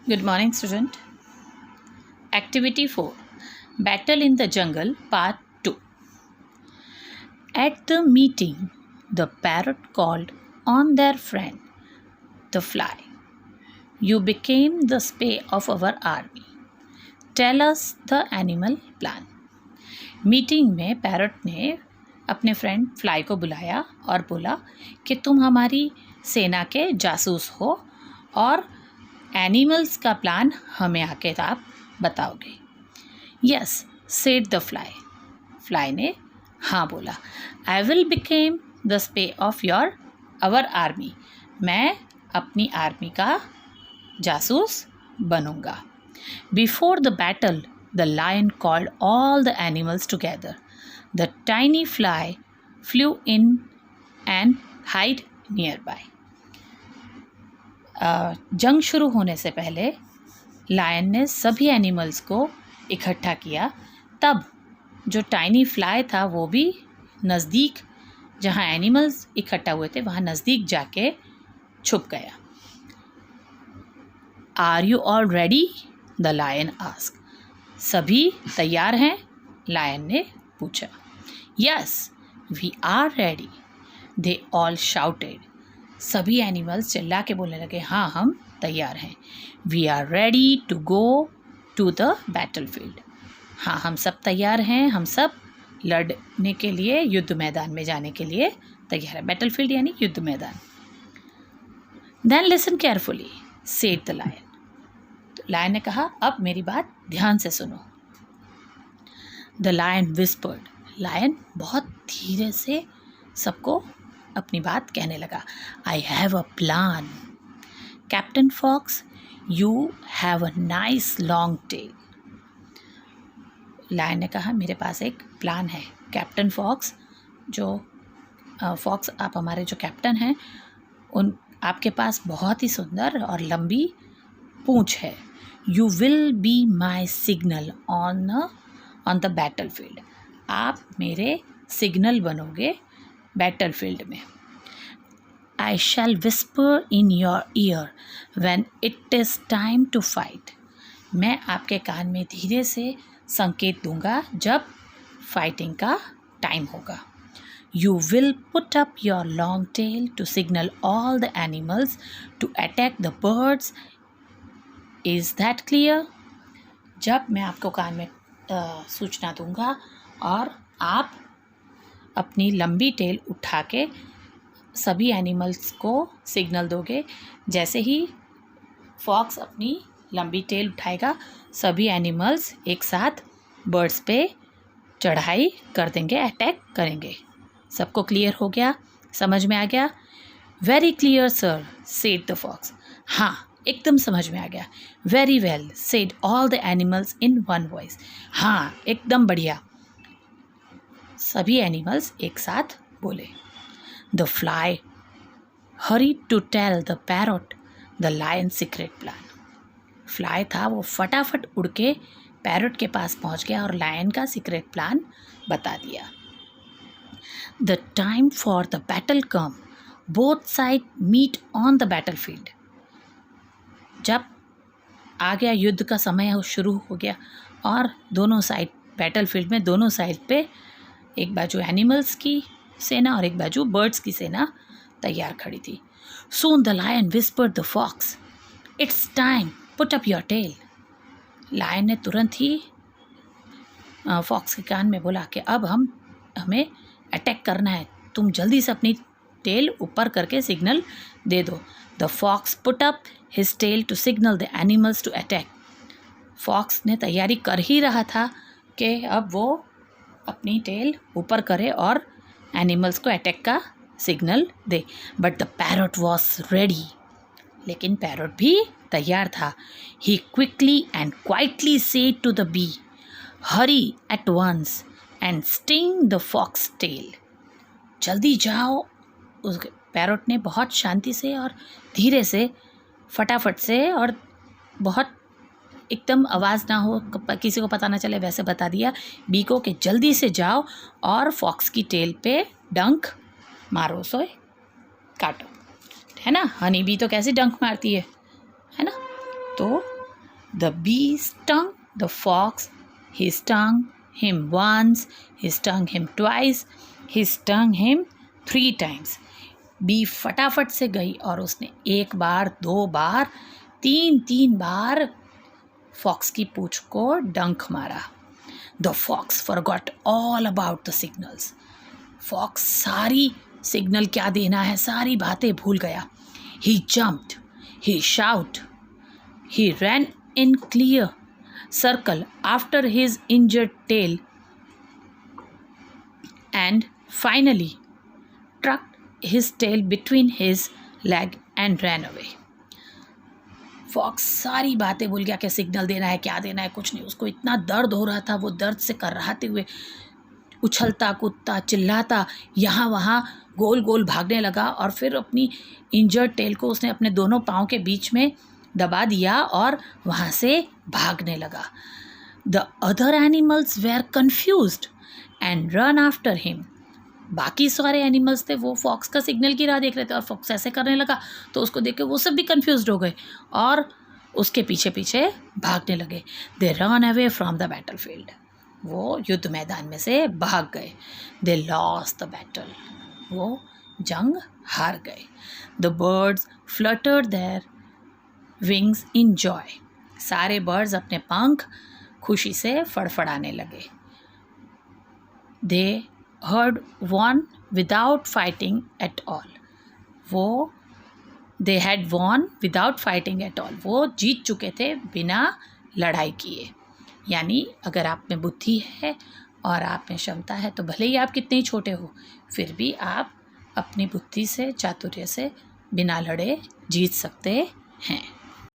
Good morning, student. Activity 4, Battle in the Jungle, Part 2. At the meeting, the parrot called on their friend, the fly. You became the spy of our army. Tell us the animal plan. Meeting में parrot ने अपने friend fly को बुलाया और बोला कि तुम हमारी सेना के जासूस हो और एनिमल्स का प्लान हमें आके आप बताओगे। Yes said the fly. Fly ने हाँ बोला। I will became the spy of our army. मैं अपनी आर्मी का जासूस बनूंगा। Before the battle the lion called all the animals together. The tiny fly flew in and hide nearby. जंग शुरू होने से पहले लायन ने सभी एनिमल्स को इकट्ठा किया। तब जो टाइनी फ्लाई था वो भी नज़दीक, जहाँ एनिमल्स इकट्ठा हुए थे वहाँ नज़दीक जाके छुप गया। Are you all ready? The lion ask. सभी तैयार हैं? लायन ने पूछा। Yes we are ready, they all shouted. सभी एनिमल्स चिल्ला के बोलने लगे, हाँ हम तैयार हैं। We are ready to go to the battle field. हाँ हम सब तैयार हैं, हम सब लड़ने के लिए, युद्ध मैदान में जाने के लिए तैयार है। बैटल फील्ड यानी युद्ध मैदान। Then listen carefully said the lion. तो लायन ने कहा, अब मेरी बात ध्यान से सुनो। The lion whispered. लायन बहुत धीरे से सबको अपनी बात कहने लगा। I have a plan. Captain fox you have a nice long tail. Lion ने कहा, मेरे पास एक प्लान है। कैप्टन फॉक्स, जो फॉक्स आप हमारे जो कैप्टन हैं, आपके पास बहुत ही सुंदर और लंबी पूंछ है। You will be my signal on the battle field. आप मेरे सिग्नल बनोगे बैटल फील्ड में। I shall whisper in your ear when it is time to fight. मैं आपके कान में धीरे से संकेत दूंगा जब फाइटिंग का टाइम होगा। You will put up your long tail to signal all the animals to attack the birds. Is that clear? जब मैं आपको कान में सूचना दूंगा और आप अपनी लंबी टेल उठा के सभी एनिमल्स को सिग्नल दोगे। जैसे ही फॉक्स अपनी लंबी टेल उठाएगा, सभी एनिमल्स एक साथ बर्ड्स पे चढ़ाई कर देंगे, अटैक करेंगे। सबको क्लियर हो गया? समझ में आ गया? Very clear sir, said the fox. हाँ एकदम समझ में आ गया। Very well, said all the animals in one voice. हाँ एकदम बढ़िया, सभी एनिमल्स एक साथ बोले। The fly hurry to tell the parrot the lion secret plan. Fly था, वो फटाफट उड़ के पैरट के पास पहुंच गया और लायन का सीक्रेट प्लान बता दिया। The time for the battle come, both side meet on the battle field. जब आ गया युद्ध का समय, शुरू हो गया और दोनों साइड बैटल फील्ड में, दोनों साइड पे एक बाजू एनिमल्स की सेना और एक बाजू बर्ड्स की सेना तैयार खड़ी थी। Soon the lion whispered the fox, it's time put up your tail. Lion ने तुरंत ही फॉक्स के कान में बोला कि अब हमें अटैक करना है, तुम जल्दी से अपनी टेल ऊपर करके सिग्नल दे दो। The fox put up his tail to signal the animals to attack. Fox ने तैयारी कर ही रहा था कि अब वो अपनी टेल ऊपर करे और एनिमल्स को अटैक का सिग्नल दे। But the parrot was ready. लेकिन पैरट भी तैयार था। He quickly and quietly said to the bee, hurry at once and sting the fox tail. जल्दी जाओ। उस पैरट ने बहुत शांति से और धीरे से, फटाफट से और बहुत एकदम आवाज़ ना हो, किसी को पता ना चले, वैसे बता दिया बी को कि जल्दी से जाओ और फॉक्स की टेल पे डंक मारो, सोए काटो, है ना। हनी बी तो कैसे डंक मारती है ना। तो The bee stung the fox. He stung him once, he stung him twice, he stung him 3 times. B फटाफट से गई और उसने 1 बार, 2 बार, 3 बार फॉक्स की पूंछ को डंक मारा. The fox forgot all about the signals. Fox सारी सिग्नल क्या देना है, सारी बातें भूल गया. He jumped, he shouted, he ran in clear circle after his injured tail and finally tucked his tail between his leg and ran away. Fox सारी बातें भूल गया कि सिग्नल देना है, क्या देना है, कुछ नहीं. उसको इतना दर्द हो रहा था, वो दर्द से कर्राते हुए उछलता कूदता चिल्लाता यहाँ वहाँ गोल गोल भागने लगा और फिर अपनी इंजर्ड टेल को उसने अपने दोनों पाँव के बीच में दबा दिया और वहाँ से भागने लगा. The other animals were confused and run after him. बाकी सारे एनिमल्स थे वो फॉक्स का सिग्नल की राह देख रहे थे और फॉक्स ऐसे करने लगा तो उसको देख के वो सब भी कन्फ्यूज्ड हो गए और उसके पीछे पीछे भागने लगे. They run away from the battle field. वो युद्ध मैदान में से भाग गए. They lost the battle. वो जंग हार गए. The birds fluttered their wings in joy. सारे बर्ड्स अपने पंख खुशी से फड़फड़ाने लगे. दे heard won without fighting at all. वो they had won without fighting at all. वो जीत चुके थे बिना लड़ाई किए. यानी अगर आप में बुद्धि है और आप में क्षमता है तो भले ही आप कितने ही छोटे हो फिर भी आप अपनी बुद्धि से, चातुर्य से बिना लड़े जीत सकते हैं.